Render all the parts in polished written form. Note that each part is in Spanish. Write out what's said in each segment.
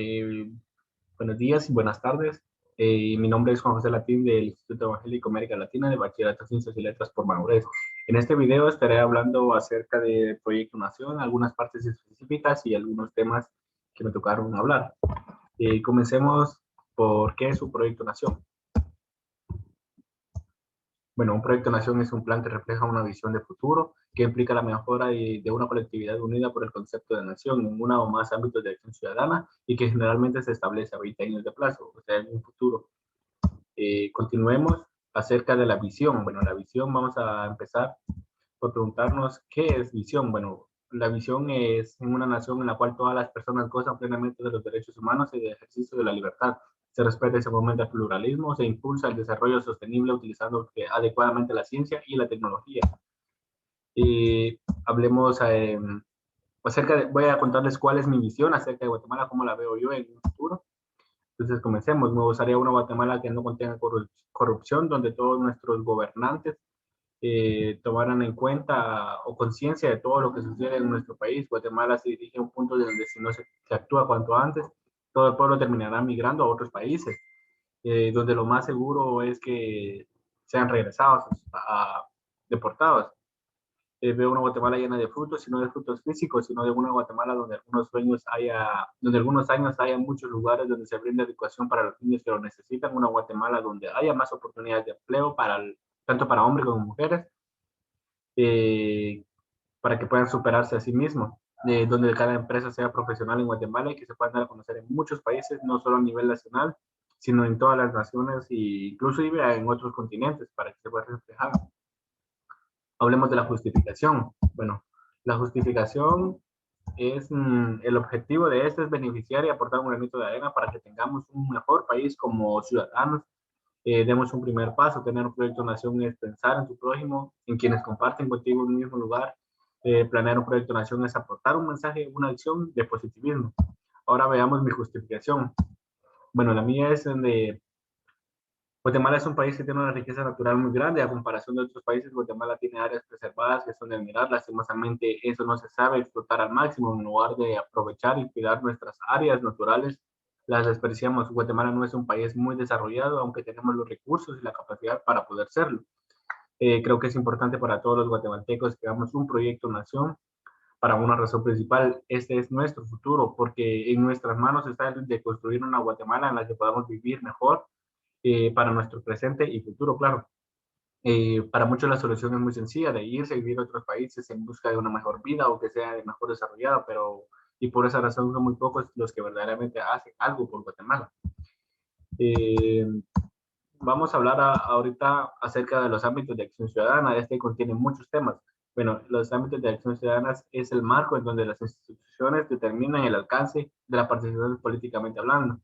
Eh, Buenos días y buenas tardes. Mi nombre es Juan José Latín del Instituto Evangélico América Latina de Bachillerato en Ciencias y Letras por Madurez. En este video estaré hablando acerca de Proyecto Nación, algunas partes específicas y algunos temas que me tocaron hablar. Comencemos por qué es un Proyecto Nación. Bueno, un proyecto de nación es un plan que refleja una visión de futuro que implica la mejora de una colectividad unida por el concepto de nación en uno o más ámbitos de acción ciudadana y que generalmente se establece a 20 años de plazo, o sea, en un futuro. Continuemos acerca de la visión. Bueno, la visión, vamos a empezar por preguntarnos qué es visión. Bueno, la visión es en una nación en la cual todas las personas gozan plenamente de los derechos humanos y de ejercicio de la libertad. Se respeta y se fomenta el pluralismo, se impulsa el desarrollo sostenible utilizando adecuadamente la ciencia y la tecnología. Hablemos voy a contarles cuál es mi visión acerca de Guatemala, cómo la veo yo en un futuro. Entonces, comencemos. Me gustaría una Guatemala que no contenga corrupción, donde todos nuestros gobernantes tomaran en cuenta o conciencia de todo lo que sucede en nuestro país. Guatemala se dirige a un punto donde si no se actúa cuanto antes, todo el pueblo terminará migrando a otros países, donde lo más seguro es que sean regresados, deportados. Veo una Guatemala llena de frutos, y no de frutos físicos, sino de una Guatemala donde algunos años haya muchos lugares donde se brinda educación para los niños que lo necesitan, una Guatemala donde haya más oportunidades de empleo tanto para hombres como mujeres, eh, para que puedan superarse a sí mismos, donde cada empresa sea profesional en Guatemala y que se puedan dar a conocer en muchos países, no solo a nivel nacional, sino en todas las naciones e incluso en otros continentes, para que se pueda reflejar. Hablemos de la justificación. Bueno, la justificación es el objetivo de esto es beneficiar y aportar un granito de arena para que tengamos un mejor país como ciudadanos. Demos un primer paso. Tener un proyecto de nación es pensar en tu prójimo, en quienes comparten contigo un mismo lugar. Planear un proyecto de nación es aportar un mensaje, una acción de positivismo. Ahora veamos mi justificación. Bueno, la mía es de Guatemala es un país que tiene una riqueza natural muy grande. A comparación de otros países, Guatemala tiene áreas preservadas que son de admirar. Lastimosamente, eso no se sabe explotar al máximo. En lugar de aprovechar y cuidar nuestras áreas naturales, las desperdiciamos. Guatemala no es un país muy desarrollado, aunque tenemos los recursos y la capacidad para poder serlo. Creo que es importante para todos los guatemaltecos que hagamos un proyecto nación para una razón principal. Este es nuestro futuro, porque en nuestras manos está el de construir una Guatemala en la que podamos vivir mejor, para nuestro presente y futuro, claro. Para muchos la solución es muy sencilla, de irse a vivir a otros países en busca de una mejor vida o que sea mejor desarrollada, y por esa razón son muy pocos los que verdaderamente hacen algo por Guatemala. Eh, Vamos a hablar ahorita acerca de los ámbitos de acción ciudadana. Este contiene muchos temas. Bueno, los ámbitos de acción ciudadana es el marco en donde las instituciones determinan el alcance de la participación políticamente hablando.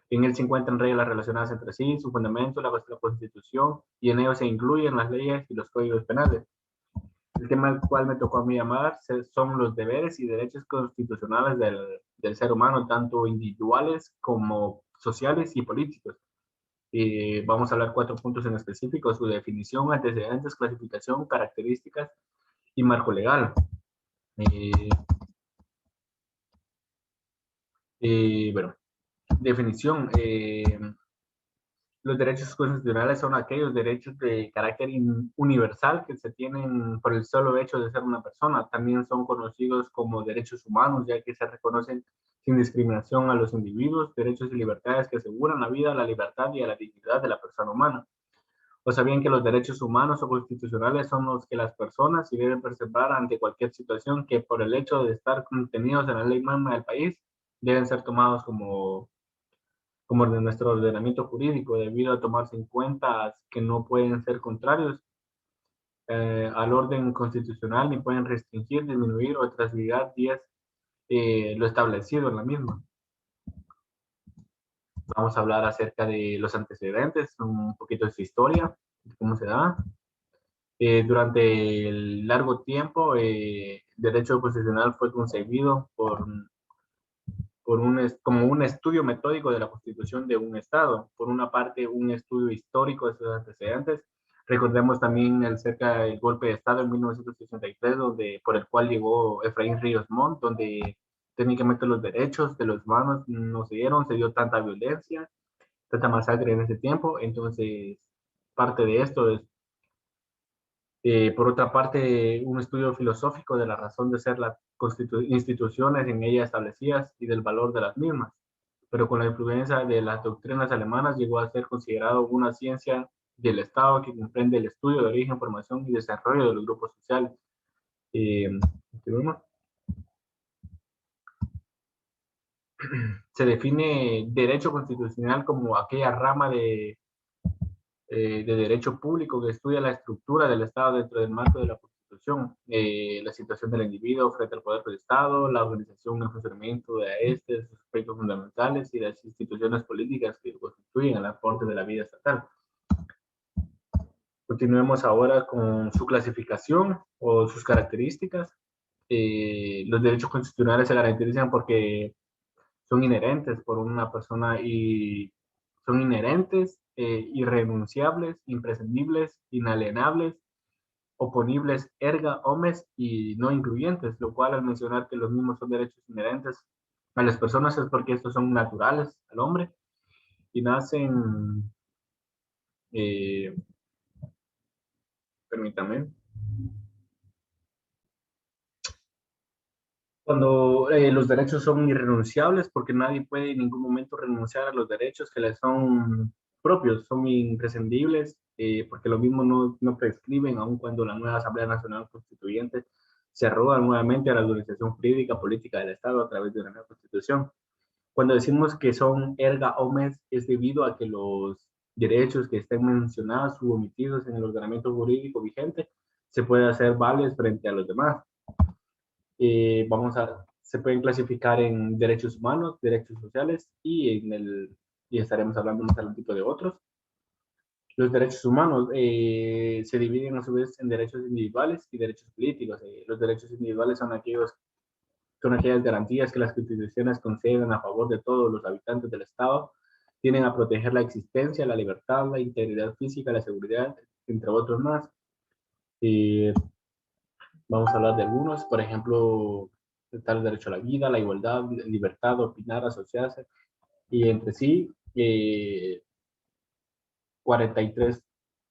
En él se encuentran reglas relacionadas entre sí, su fundamento, la Constitución, y en ello se incluyen las leyes y los códigos penales. El tema al cual me tocó a mí llamar son los deberes y derechos constitucionales del ser humano, tanto individuales como sociales y políticos. Vamos a hablar 4 puntos en específico: su definición, antecedentes, clasificación, características y marco legal. Eh, bueno, definición. Los derechos constitucionales son aquellos derechos de carácter universal que se tienen por el solo hecho de ser una persona. También son conocidos como derechos humanos, ya que se reconocen sin discriminación a los individuos, derechos y libertades que aseguran la vida, la libertad y a la dignidad de la persona humana. O sabían que los derechos humanos o constitucionales son los que las personas y deben preservar ante cualquier situación que por el hecho de estar contenidos en la ley misma del país deben ser tomados como de nuestro ordenamiento jurídico, debido a tomarse en cuenta que no pueden ser contrarios al orden constitucional, ni pueden restringir, disminuir o transgredir lo establecido en la misma. Vamos a hablar acerca de los antecedentes, un poquito de su historia, de cómo se da. Durante el largo tiempo, el derecho constitucional fue concebido como un estudio metódico de la constitución de un Estado. Por una parte, un estudio histórico de sus antecedentes. Recordemos también cerca del golpe de Estado en 1963, por el cual llegó Efraín Ríos Montt, donde técnicamente los derechos de los humanos no se dieron, se dio tanta violencia, tanta masacre en ese tiempo. Entonces, parte de esto es, por otra parte, un estudio filosófico de la razón de ser las instituciones en ella establecidas y del valor de las mismas, pero con la influencia de las doctrinas alemanas llegó a ser considerado una ciencia del Estado que comprende el estudio de origen, formación y desarrollo de los grupos sociales. Eh, Se define derecho constitucional como aquella rama de derecho público que estudia la estructura del Estado dentro del marco de la Constitución, la situación del individuo frente al poder del Estado, la organización y el funcionamiento de este, sus aspectos fundamentales y las instituciones políticas que constituyen el aporte de la vida estatal. Continuemos ahora con su clasificación o sus características. Los derechos constitucionales se caracterizan porque son inherentes por una persona y son inherentes, irrenunciables, imprescindibles, inalienables, oponibles erga omnes y no incluyentes, lo cual al mencionar que los mismos son derechos inherentes a las personas es porque estos son naturales al hombre y nacen, eh, permítame, cuando los derechos son irrenunciables, porque nadie puede en ningún momento renunciar a los derechos que les son propios, son imprescindibles, porque lo mismo no prescriben, aun cuando la nueva Asamblea Nacional Constituyente se arroga nuevamente a la organización jurídica política del Estado a través de una nueva constitución. Cuando decimos que son erga omnes, es debido a que los derechos que estén mencionados u omitidos en el ordenamiento jurídico vigente se puede hacer válidos frente a los demás. Se pueden clasificar en derechos humanos, derechos sociales y estaremos hablando más adelante de otros. Los derechos humanos se dividen a su vez en derechos individuales y derechos políticos. Los derechos individuales son aquellas garantías que las constituciones conceden a favor de todos los habitantes del Estado, tienen a proteger la existencia, la libertad, la integridad física, la seguridad, entre otros más. Vamos a hablar de algunos, por ejemplo, está el derecho a la vida, la igualdad, la libertad, opinar, asociarse, y entre sí, 43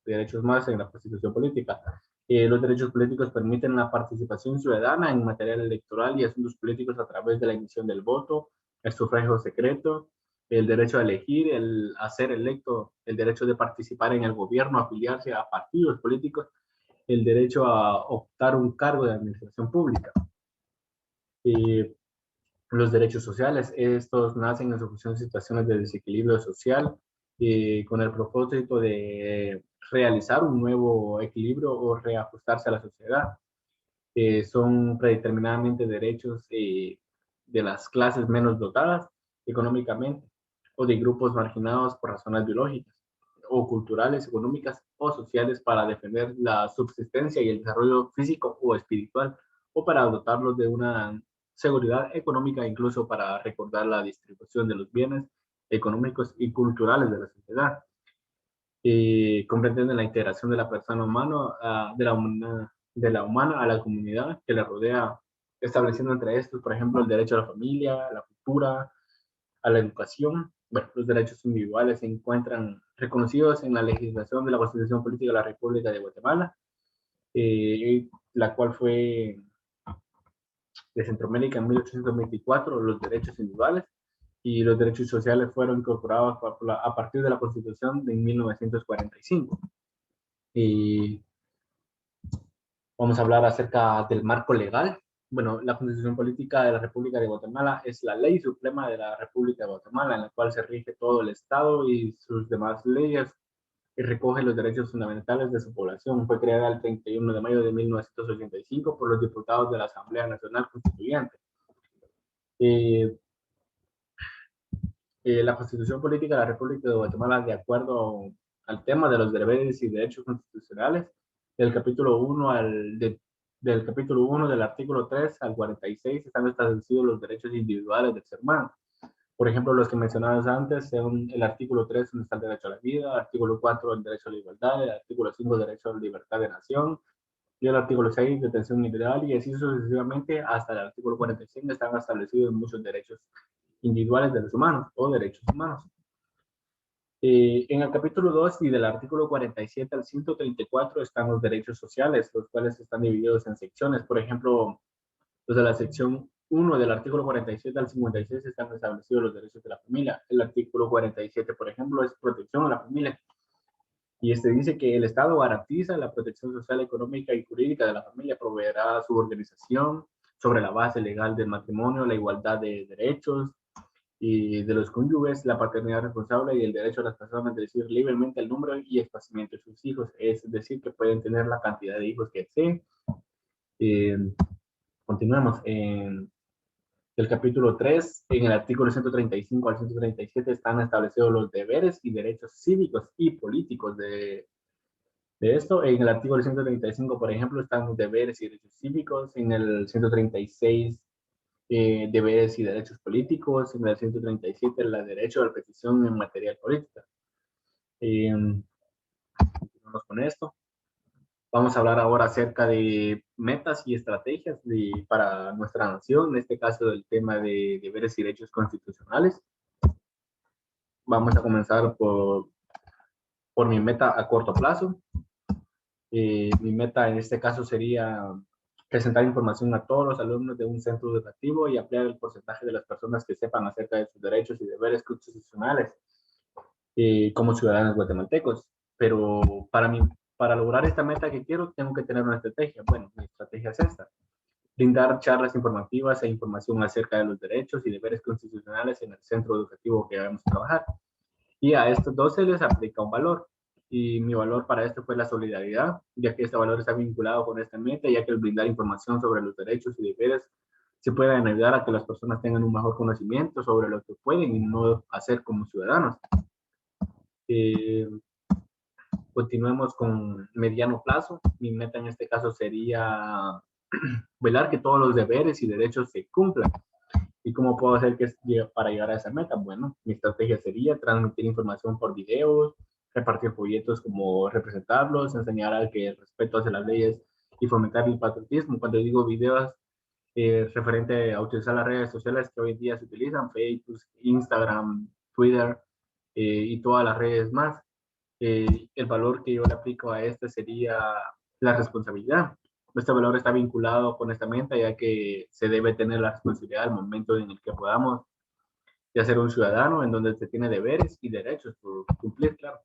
derechos más en la Constitución Política. Los derechos políticos permiten la participación ciudadana en materia electoral y asuntos políticos a través de la emisión del voto, el sufragio secreto, el derecho a elegir, el a ser electo, el derecho de participar en el gobierno, afiliarse a partidos políticos, el derecho a optar un cargo de administración pública. Los derechos sociales, estos nacen en solución de situaciones de desequilibrio social con el propósito de realizar un nuevo equilibrio o reajustarse a la sociedad. Son predeterminadamente derechos de las clases menos dotadas económicamente o de grupos marginados por razones biológicas o culturales, económicas o sociales para defender la subsistencia y el desarrollo físico o espiritual o para dotarlos de una seguridad económica, incluso para recordar la distribución de los bienes económicos y culturales de la sociedad. Comprenden la integración de la persona humana, de la humana a la comunidad que la rodea, estableciendo entre estos, por ejemplo, el derecho a la familia, a la cultura, a la educación. Bueno, los derechos individuales se encuentran reconocidos en la legislación de la Constitución Política de la República de Guatemala, la cual fue de Centroamérica en 1824, los derechos individuales y los derechos sociales fueron incorporados a partir de la Constitución de 1945. Y vamos a hablar acerca del marco legal. Bueno, la Constitución Política de la República de Guatemala es la ley suprema de la República de Guatemala, en la cual se rige todo el Estado y sus demás leyes y recoge los derechos fundamentales de su población. Fue creada el 31 de mayo de 1985 por los diputados de la Asamblea Nacional Constituyente. La Constitución Política de la República de Guatemala, de acuerdo al tema de los deberes y derechos constitucionales, del capítulo 1 del capítulo 1 del artículo 3 al 46 están establecidos los derechos individuales del ser humano. Por ejemplo, los que mencionabas antes, son el artículo 3, donde está el derecho a la vida, el artículo 4, el derecho a la igualdad, el artículo 5, el derecho a la libertad de nación, y el artículo 6, detención ilegal, y así sucesivamente hasta el artículo 45 están establecidos muchos derechos individuales de los humanos o derechos humanos. En el capítulo 2 y del artículo 47 al 134 están los derechos sociales, los cuales están divididos en secciones. Por ejemplo, los de la sección 1 del artículo 47 al 56 están establecidos los derechos de la familia. El artículo 47, por ejemplo, es protección a la familia. Y este dice que el Estado garantiza la protección social, económica y jurídica de la familia, proveerá su organización sobre la base legal del matrimonio, la igualdad de derechos y de los cónyuges, la paternidad responsable y el derecho de las personas de decidir libremente el número y esparcimiento de sus hijos, es decir, que pueden tener la cantidad de hijos que deseen. Continuemos. En el capítulo 3, en el artículo 135 al 137 están establecidos los deberes y derechos cívicos y políticos de esto. En el artículo 135, por ejemplo, están los deberes y derechos cívicos. En el 136, deberes y derechos políticos. En el 137, el derecho a la petición en materia política. Continuamos con esto. Vamos a hablar ahora acerca de metas y estrategias para nuestra nación, en este caso del tema de deberes y derechos constitucionales. Vamos a comenzar por mi meta a corto plazo. Mi meta en este caso sería presentar información a todos los alumnos de un centro educativo y ampliar el porcentaje de las personas que sepan acerca de sus derechos y deberes constitucionales como ciudadanos guatemaltecos. Pero para lograr esta meta que quiero, tengo que tener una estrategia. Bueno, mi estrategia es esta: brindar charlas informativas e información acerca de los derechos y deberes constitucionales en el centro educativo que vamos a trabajar. Y a estos dos se les aplica un valor. Y mi valor para esto fue la solidaridad, ya que este valor está vinculado con esta meta, ya que el brindar información sobre los derechos y deberes se pueden ayudar a que las personas tengan un mejor conocimiento sobre lo que pueden y no hacer como ciudadanos. Continuemos con mediano plazo. Mi meta en este caso sería velar que todos los deberes y derechos se cumplan. ¿Y cómo puedo hacer para llegar a esa meta? Bueno, mi estrategia sería transmitir información por videos, repartir folletos como representarlos, enseñar al que el respeto hacia las leyes y fomentar el patriotismo. Cuando digo videos, referente a utilizar las redes sociales que hoy en día se utilizan, Facebook, Instagram, Twitter y todas las redes más. El valor que yo le aplico a este sería la responsabilidad. Este valor está vinculado con esta meta, ya que se debe tener la responsabilidad al momento en el que podamos ya ser un ciudadano, en donde se tiene deberes y derechos por cumplir, claro.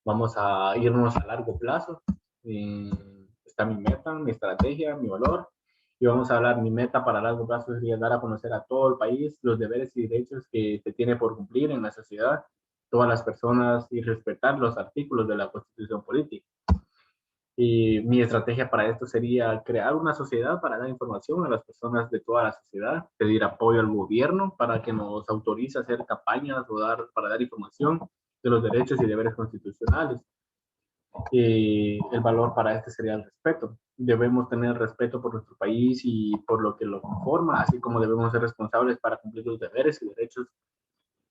Vamos a irnos a largo plazo. Está mi meta, mi estrategia, mi valor. Y vamos a hablar, mi meta para largo plazo sería dar a conocer a todo el país los deberes y derechos que se tiene por cumplir en la sociedad, todas las personas, y respetar los artículos de la Constitución Política. Y mi estrategia para esto sería crear una sociedad para dar información a las personas de toda la sociedad, pedir apoyo al gobierno para que nos autorice a hacer campañas o para dar información de los derechos y deberes constitucionales. Y el valor para este sería el respeto. Debemos tener respeto por nuestro país y por lo que lo conforma, así como debemos ser responsables para cumplir los deberes y derechos,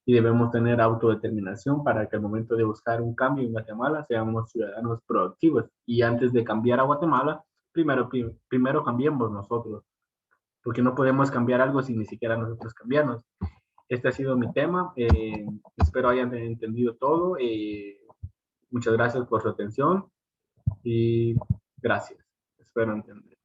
y debemos tener autodeterminación para que al momento de buscar un cambio en Guatemala seamos ciudadanos proactivos. Y antes de cambiar a Guatemala, primero cambiemos nosotros, porque no podemos cambiar algo sin ni siquiera nosotros cambiarnos. Este ha sido mi tema. Espero hayan entendido todo. Muchas gracias por su atención y gracias. Espero entender.